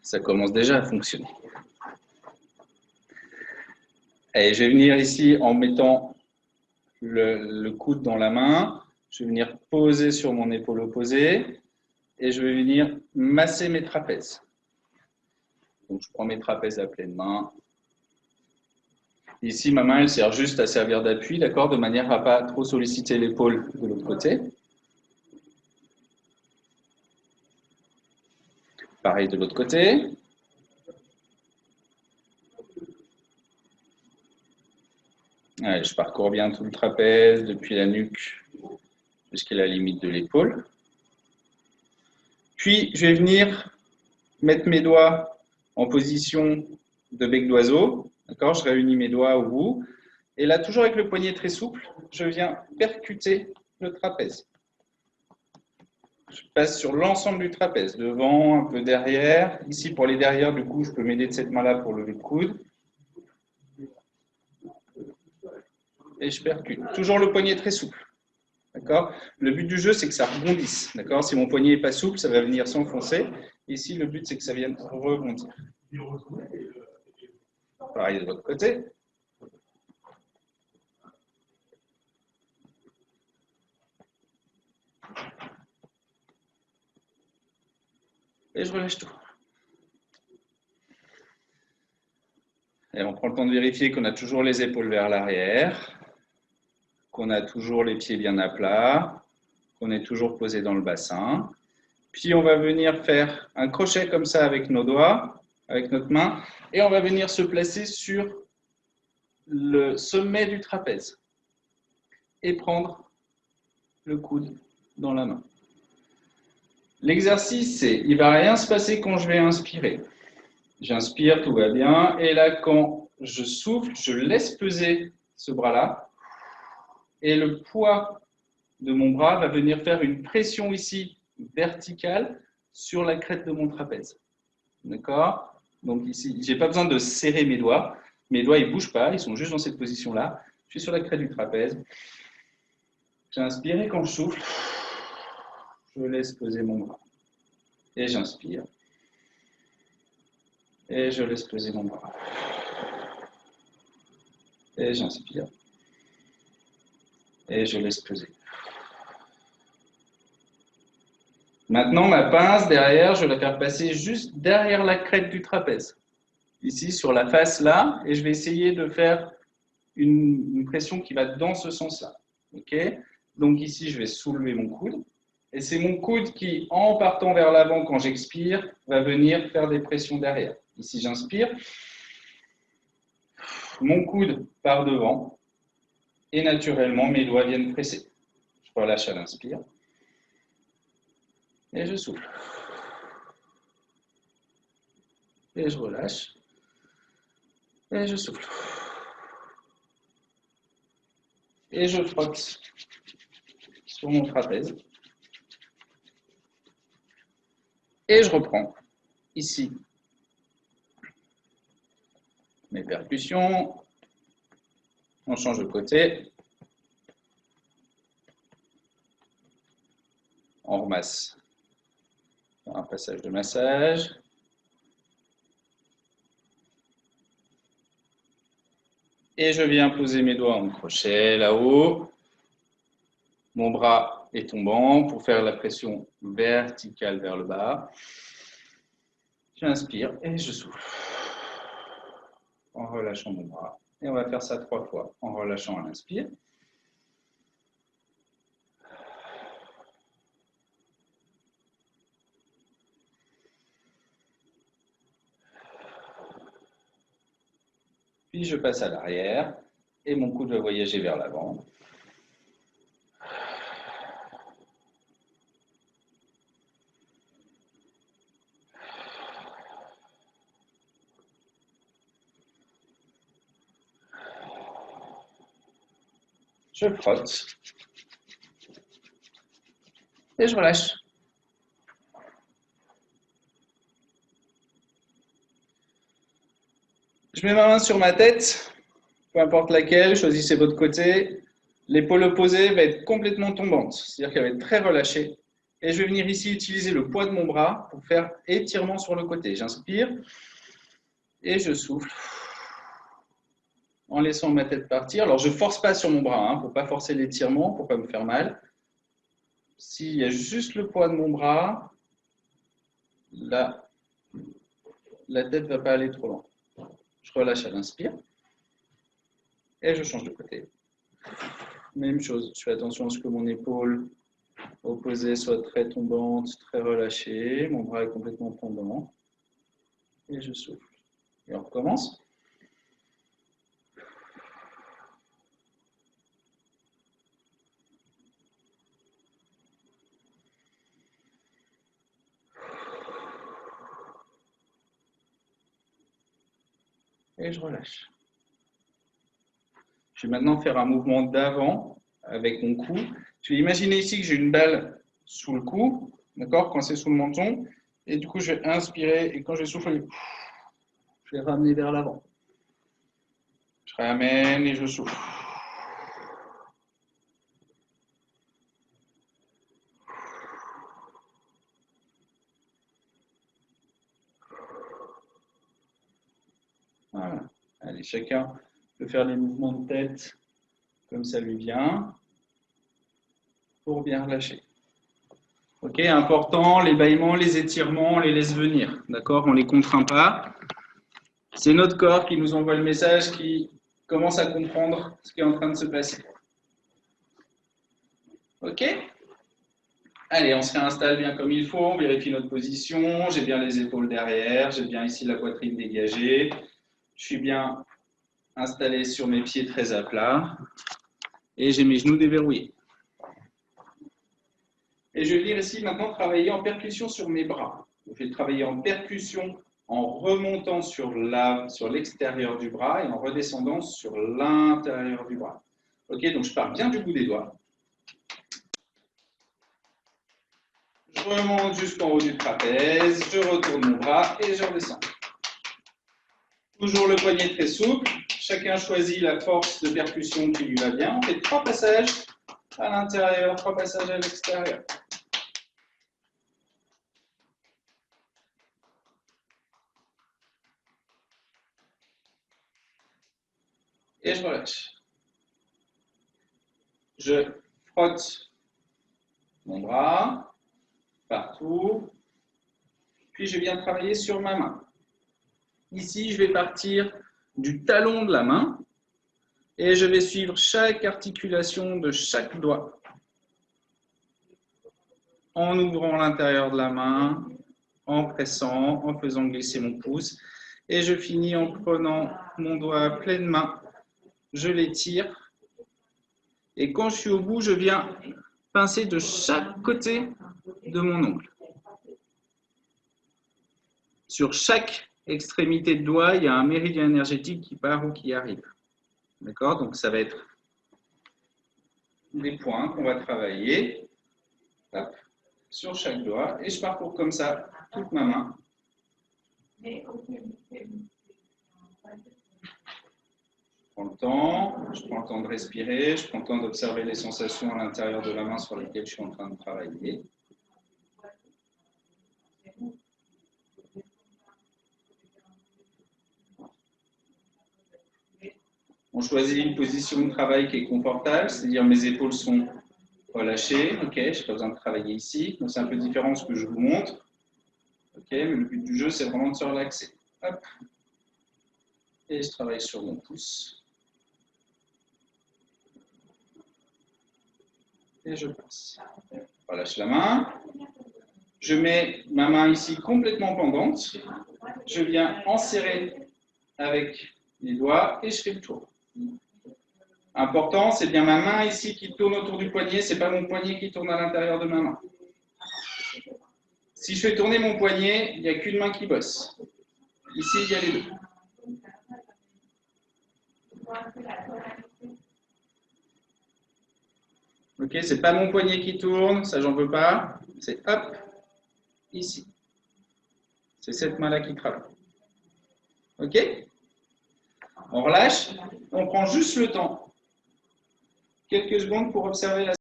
Ça commence déjà à fonctionner. Et je vais venir ici en mettant le coude dans la main. Je vais venir poser sur mon épaule opposée et je vais venir masser mes trapèzes. Donc, je prends mes trapèzes à pleine main. Ici, ma main, elle sert juste à servir d'appui, d'accord, de manière à ne pas trop solliciter l'épaule de l'autre côté. Pareil de l'autre côté. Allez, je parcours bien tout le trapèze, depuis la nuque jusqu'à la limite de l'épaule. Puis, je vais venir mettre mes doigts en position de bec d'oiseau. D'accord, je réunis mes doigts au bout. Et là, toujours avec le poignet très souple, je viens percuter le trapèze. Je passe sur l'ensemble du trapèze, devant, un peu derrière. Ici, pour les derrière, du coup, je peux m'aider de cette main-là pour lever le coude. Et je percute. Toujours le poignet très souple. D'accord ? Le but du jeu, c'est que ça rebondisse. D'accord ? Si mon poignet n'est pas souple, ça va venir s'enfoncer. Ici, le but, c'est que ça vienne rebondir. Pareil de l'autre côté. Et je relâche tout. Et on prend le temps de vérifier qu'on a toujours les épaules vers l'arrière, qu'on a toujours les pieds bien à plat, qu'on est toujours posé dans le bassin. Puis on va venir faire un crochet comme ça avec nos doigts, avec notre main, et on va venir se placer sur le sommet du trapèze et prendre le coude dans la main. L'exercice, c'est, il ne va rien se passer quand je vais inspirer. J'inspire, tout va bien, et là, quand je souffle, je laisse peser ce bras-là, et le poids de mon bras va venir faire une pression ici verticale sur la crête de mon trapèze. D'accord ? Donc ici, je n'ai pas besoin de serrer mes doigts ils ne bougent pas, ils sont juste dans cette position-là. Je suis sur la crête du trapèze. J'inspire et quand je souffle, je laisse peser mon bras. Et j'inspire. Et je laisse peser mon bras. Et j'inspire. Et je laisse peser. Maintenant, ma pince derrière, je vais la faire passer juste derrière la crête du trapèze. Ici, sur la face là, et je vais essayer de faire une pression qui va dans ce sens-là. Okay ? Donc ici, je vais soulever mon coude. Et c'est mon coude qui, en partant vers l'avant quand j'expire, va venir faire des pressions derrière. Ici, j'inspire. Mon coude part devant. Et naturellement, mes doigts viennent presser. Je relâche à l'inspire. Et je souffle. Et je relâche. Et je souffle. Et je frotte sur mon trapèze. Et je reprends ici mes percussions. On change de côté. On remasse. Un passage de massage. Et je viens poser mes doigts en crochet là-haut. Mon bras est tombant pour faire la pression verticale vers le bas. J'inspire et je souffle. En relâchant mon bras. Et on va faire ça 3 fois. En relâchant à l'inspire. Puis je passe à l'arrière et mon coude va voyager vers l'avant. Je frotte. Et je relâche. Je mets ma main sur ma tête, peu importe laquelle, choisissez votre côté. L'épaule opposée va être complètement tombante, c'est-à-dire qu'elle va être très relâchée. Et je vais venir ici utiliser le poids de mon bras pour faire étirement sur le côté. J'inspire et je souffle en laissant ma tête partir. Alors, je ne force pas sur mon bras pour ne pas forcer l'étirement, pour ne pas me faire mal. S'il y a juste le poids de mon bras, là, la tête ne va pas aller trop loin. Je relâche à l'inspire et je change de côté. Même chose, je fais attention à ce que mon épaule opposée soit très tombante, très relâchée. Mon bras est complètement pendant. Et je souffle. Et on recommence. Et je relâche. Je vais maintenant faire un mouvement d'avant avec mon cou. Je vais imaginer ici que j'ai une balle sous le cou, d'accord, coincée sous le menton. Et du coup, je vais inspirer et quand je vais souffler, je vais ramener vers l'avant. Je ramène et je souffle. Voilà. Allez, chacun peut faire les mouvements de tête comme ça lui vient pour bien relâcher. Ok, important, les bâillements, les étirements, on les laisse venir, d'accord, on ne les contraint pas. C'est notre corps qui nous envoie le message, qui commence à comprendre ce qui est en train de se passer. Ok? Allez, on se réinstalle bien comme il faut, on vérifie notre position, j'ai bien les épaules derrière, j'ai bien ici la poitrine dégagée, je suis bien installé sur mes pieds très à plat et j'ai mes genoux déverrouillés. Et je vais venir ici maintenant travailler en percussion sur mes bras. Je vais travailler en percussion en remontant sur l'extérieur du bras et en redescendant sur l'intérieur du bras. Ok, donc je pars bien du bout des doigts. Je remonte jusqu'en haut du trapèze, je retourne mon bras et je redescends. Toujours le poignet très souple. Chacun choisit la force de percussion qui lui va bien. On fait 3 passages à l'intérieur, 3 passages à l'extérieur. Et je relâche. Je frotte mon bras partout. Puis je viens travailler sur ma main. Ici, je vais partir du talon de la main et je vais suivre chaque articulation de chaque doigt en ouvrant l'intérieur de la main, en pressant, en faisant glisser mon pouce. Et je finis en prenant mon doigt à pleine main, je l'étire. Et quand je suis au bout, je viens pincer de chaque côté de mon ongle. Sur chaque extrémité de doigt, il y a un méridien énergétique qui part ou qui arrive. D'accord? Donc ça va être des points qu'on va travailler. Hop, sur chaque doigt. Et je parcours comme ça toute ma main. Je prends le temps de respirer, je prends le temps d'observer les sensations à l'intérieur de la main sur lesquelles je suis en train de travailler. On choisit une position de travail qui est confortable, c'est-à-dire mes épaules sont relâchées, ok, je n'ai pas besoin de travailler ici, donc c'est un peu différent de ce que je vous montre, ok, mais le but du jeu c'est vraiment de se relaxer. Hop. Et je travaille sur mon pouce. Et je passe. Je relâche la main. Je mets ma main ici complètement pendante. Je viens enserrer avec les doigts et je fais le tour. Important, c'est bien ma main ici qui tourne autour du poignet, ce n'est pas mon poignet qui tourne à l'intérieur de ma main. Si je fais tourner mon poignet, il n'y a qu'une main qui bosse. Ici, il y a les deux. Ok, c'est pas mon poignet qui tourne, ça j'en veux pas. C'est hop, ici. C'est cette main-là qui travaille. Ok? On relâche, on prend juste le temps, quelques secondes pour observer la